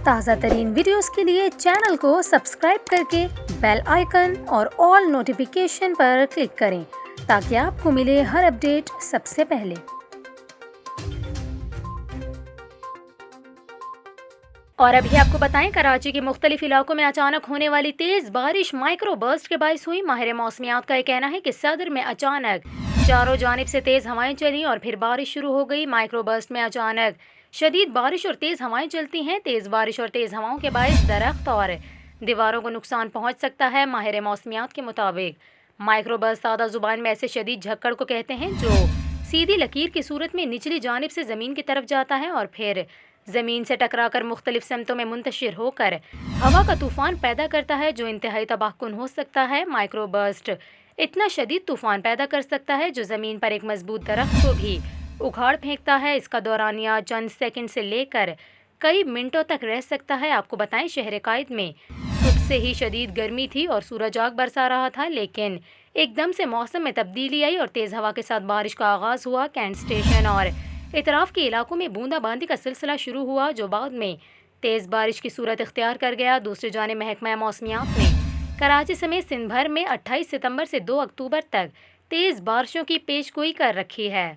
تازہ ترین ویڈیوز کے لیے چینل کو سبسکرائب کر کے بیل آئیکن اور آل نوٹیفیکیشن پر کلک کریں تاکہ آپ کو ملے ہر اپڈیٹ سب سے پہلے۔ اور ابھی آپ کو بتائیں، کراچی کے مختلف علاقوں میں اچانک ہونے والی تیز بارش مائکرو برسٹ کے باعث ہوئی۔ ماہر موسمیات کا یہ کہنا ہے کہ صدر میں اچانک چاروں جانب سے تیز ہوائیں چلیں اور پھر بارش شروع ہو گئی۔ مائکرو برسٹ میں اچانک شدید بارش اور تیز ہوائیں چلتی ہیں۔ تیز بارش اور تیز ہواؤں کے باعث درخت اور دیواروں کو نقصان پہنچ سکتا ہے۔ ماہر موسمیات کے مطابق مائکرو برسٹ سادہ زبان میں ایسے شدید جھکڑ کو کہتے ہیں جو سیدھی لکیر کی صورت میں نچلی جانب سے زمین کی طرف جاتا ہے اور پھر زمین سے ٹکرا کر مختلف سمتوں میں منتشر ہو کر ہوا کا طوفان پیدا کرتا ہے جو انتہائی تباہ کن ہو سکتا ہے۔ مائکرو برسٹ اتنا شدید طوفان پیدا کر سکتا ہے جو زمین پر ایک مضبوط درخت کو بھی اکھاڑ پھینکتا ہے۔ اس کا دورانیہ چند سیکنڈ سے لے کر کئی منٹوں تک رہ سکتا ہے۔ آپ کو بتائیں، شہر قائد میں صبح سے ہی شدید گرمی تھی اور سورج آگ برسا رہا تھا، لیکن ایک دم سے موسم میں تبدیلی آئی اور تیز ہوا کے ساتھ بارش کا آغاز ہوا۔ کینٹ اسٹیشن اور اطراف کے علاقوں میں بوندا باندی کا سلسلہ شروع ہوا جو بعد میں تیز بارش کی صورت اختیار کر گیا۔ دوسری جانب محکمہ موسمیات نے کراچی سمیت سندھ بھر میں 28 ستمبر سے 2 اکتوبر تک تیز بارشوں کی پیش گوئی کر رکھی ہے۔